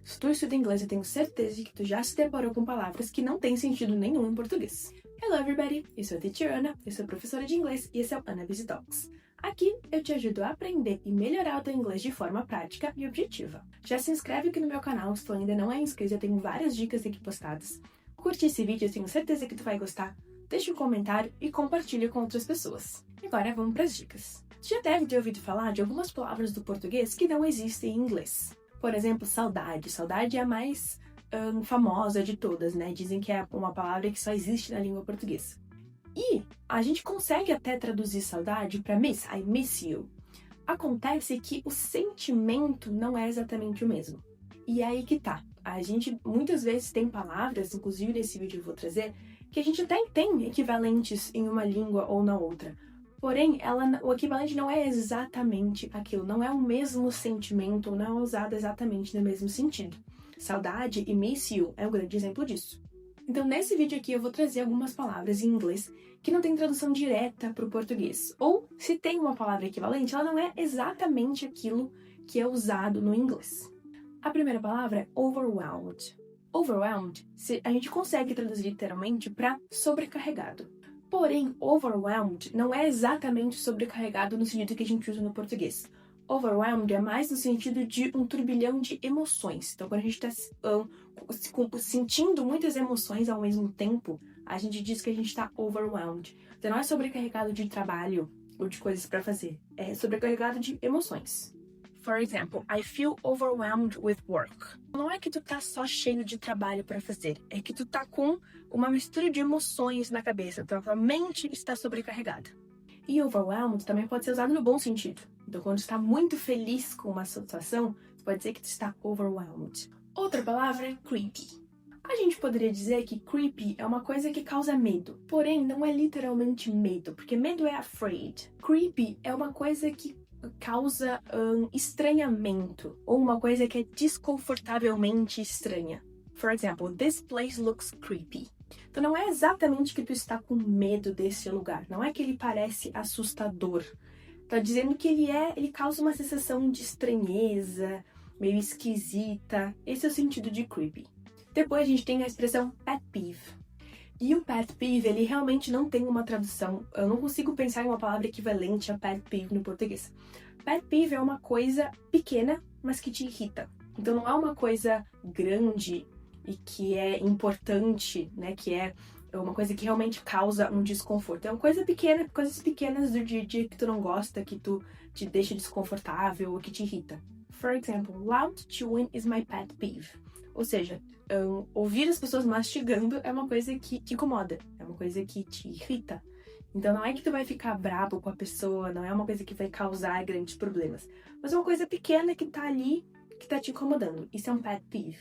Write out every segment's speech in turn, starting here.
Se tu estuda inglês, eu tenho certeza de que tu já se deparou com palavras que não têm sentido nenhum em português. Hello everybody, eu sou a Teacher Ana, eu sou professora de inglês e esse é o Ana Busy Talks. Aqui eu te ajudo a aprender e melhorar o teu inglês de forma prática e objetiva. Já se inscreve aqui no meu canal se tu ainda não é inscrito, eu tenho várias dicas aqui postadas. Curte esse vídeo, eu tenho certeza que tu vai gostar. Deixa um comentário e compartilha com outras pessoas. Agora vamos para as dicas. Tu já deve ter ouvido falar de algumas palavras do português que não existem em inglês. Por exemplo, saudade. Saudade é a mais famosa de todas, né? Dizem que é uma palavra que só existe na língua portuguesa. E a gente consegue até traduzir saudade para miss, I miss you. Acontece que o sentimento não é exatamente o mesmo. E é aí que tá. A gente muitas vezes tem palavras, inclusive nesse vídeo eu vou trazer, que a gente até tem equivalentes em uma língua ou na outra. Porém, o equivalente não é exatamente aquilo, não é o mesmo sentimento, não é usado exatamente no mesmo sentido. Saudade e miss you é um grande exemplo disso. Então, nesse vídeo aqui eu vou trazer algumas palavras em inglês que não tem tradução direta para o português. Ou, se tem uma palavra equivalente, ela não é exatamente aquilo que é usado no inglês. A primeira palavra é overwhelmed. Overwhelmed, a gente consegue traduzir literalmente para sobrecarregado. Porém, overwhelmed não é exatamente sobrecarregado no sentido que a gente usa no português. Overwhelmed é mais no sentido de um turbilhão de emoções. Então, quando a gente está sentindo muitas emoções ao mesmo tempo, a gente diz que a gente está overwhelmed. Então, não é sobrecarregado de trabalho ou de coisas para fazer. É sobrecarregado de emoções. For example, I feel overwhelmed with work. Não é que tu tá só cheio de trabalho para fazer, é que tu tá com uma mistura de emoções na cabeça, então a mente está sobrecarregada. E overwhelmed também pode ser usado no bom sentido. Então, quando tu está muito feliz com uma situação, pode dizer que tu está overwhelmed. Outra palavra é creepy. A gente poderia dizer que creepy é uma coisa que causa medo, porém não é literalmente medo, porque medo é afraid. Creepy é uma coisa que causa estranhamento, ou uma coisa que é desconfortavelmente estranha. For example, this place looks creepy. Então não é exatamente que tu está com medo desse lugar, não é que ele parece assustador. Tá dizendo que ele causa uma sensação de estranheza, meio esquisita. Esse é o sentido de creepy. Depois a gente tem a expressão pet peeve. E o pet peeve, ele realmente não tem uma tradução. Eu não consigo pensar em uma palavra equivalente a pet peeve no português. Pet peeve é uma coisa pequena, mas que te irrita. Então não é uma coisa grande e que é importante, né? Que é uma coisa que realmente causa um desconforto. É uma coisa pequena, coisas pequenas do dia a dia que tu não gosta, que tu te deixa desconfortável ou que te irrita. For example, loud chewing is my pet peeve. Ou seja, ouvir as pessoas mastigando é uma coisa que te incomoda, é uma coisa que te irrita. Então não é que tu vai ficar bravo com a pessoa, não é uma coisa que vai causar grandes problemas, mas é uma coisa pequena que tá ali, que tá te incomodando. Isso é um pet peeve.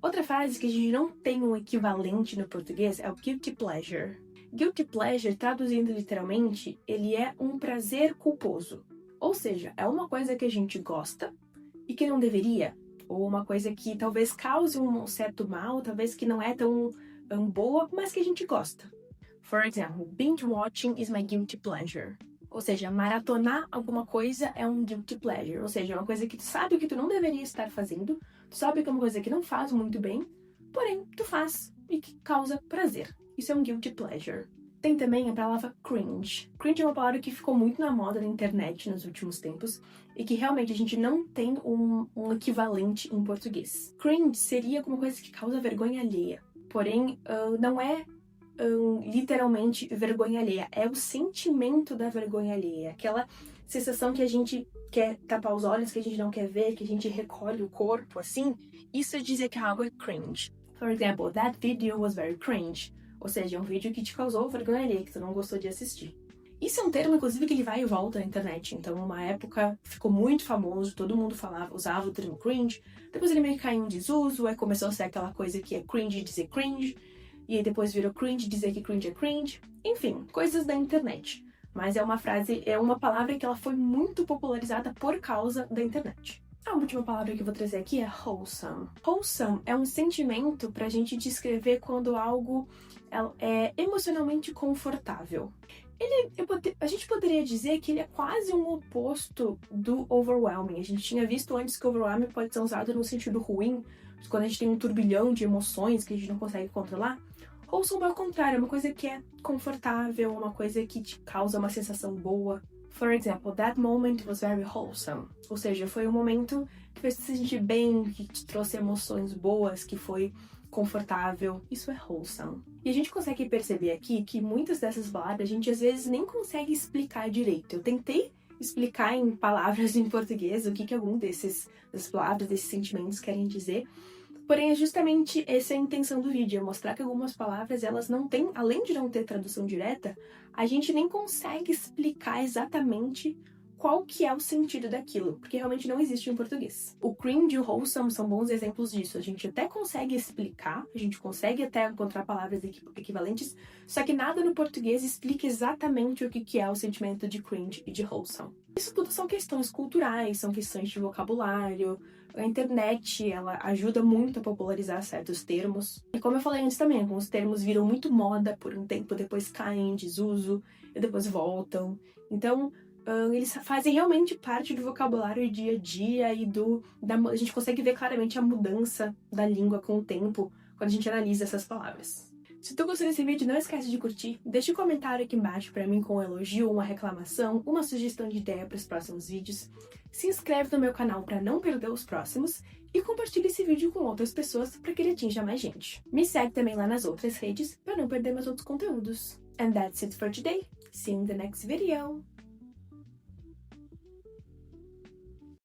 Outra frase que a gente não tem um equivalente no português é o guilty pleasure. Guilty pleasure, traduzindo literalmente, ele é um prazer culposo. Ou seja, é uma coisa que a gente gosta e que não deveria, ou uma coisa que talvez cause um certo mal, talvez que não é tão boa, mas que a gente gosta. For example, binge watching is my guilty pleasure. Ou seja, maratonar alguma coisa é um guilty pleasure, ou seja, é uma coisa que tu sabe que tu não deveria estar fazendo, tu sabe que é uma coisa que não faz muito bem, porém tu faz e que causa prazer. Isso é um guilty pleasure. Tem também a palavra cringe. Cringe é uma palavra que ficou muito na moda na internet nos últimos tempos e que realmente a gente não tem um equivalente em português. Cringe seria alguma coisa que causa vergonha alheia, porém não é literalmente vergonha alheia, é o sentimento da vergonha alheia, aquela sensação que a gente quer tapar os olhos, que a gente não quer ver, que a gente recolhe o corpo, assim. Isso é dizer que algo é cringe. For example, that video was very cringe. Ou seja, é um vídeo que te causou vergonha alheia, que tu não gostou de assistir. Isso é um termo, inclusive, que ele vai e volta na internet. Então, numa época, ficou muito famoso, todo mundo usava o termo cringe. Depois ele meio que caiu em desuso, aí começou a ser aquela coisa que é cringe dizer cringe. E aí depois virou cringe dizer que cringe é cringe. Enfim, coisas da internet. Mas é uma palavra que ela foi muito popularizada por causa da internet. A última palavra que eu vou trazer aqui é wholesome. Wholesome é um sentimento pra gente descrever quando algo é emocionalmente confortável. A gente poderia dizer que ele é quase um oposto do overwhelming. A gente tinha visto antes que overwhelming pode ser usado no sentido ruim, quando a gente tem um turbilhão de emoções que a gente não consegue controlar. Wholesome é o contrário, é uma coisa que é confortável, uma coisa que te causa uma sensação boa. For example, that moment was very wholesome. Ou seja, foi um momento que fez você se sentir bem, que te trouxe emoções boas, que foi confortável. Isso é wholesome. E a gente consegue perceber aqui que muitas dessas palavras a gente às vezes nem consegue explicar direito. Eu tentei explicar em palavras em português o que algum dessas palavras, desses sentimentos querem dizer. Porém, é justamente essa a intenção do vídeo, é mostrar que algumas palavras, elas não têm, além de não ter tradução direta, a gente nem consegue explicar exatamente qual que é o sentido daquilo, porque realmente não existe em português. O cringe e o wholesome são bons exemplos disso. A gente até consegue explicar, a gente consegue até encontrar palavras equivalentes, só que nada no português explica exatamente o que é o sentimento de cringe e de wholesome. Isso tudo são questões culturais, são questões de vocabulário. A internet, ela ajuda muito a popularizar certos termos. E como eu falei antes também, alguns termos viram muito moda por um tempo, depois caem em desuso e depois voltam. Então, eles fazem realmente parte do vocabulário dia a dia e a gente consegue ver claramente a mudança da língua com o tempo quando a gente analisa essas palavras. Se tu gostou desse vídeo, não esquece de curtir, deixa um comentário aqui embaixo pra mim com um elogio, uma reclamação, uma sugestão de ideia para os próximos vídeos. Se inscreve no meu canal para não perder os próximos e compartilha esse vídeo com outras pessoas para que ele atinja mais gente. Me segue também lá nas outras redes para não perder meus outros conteúdos. And that's it for today. See you in the next video.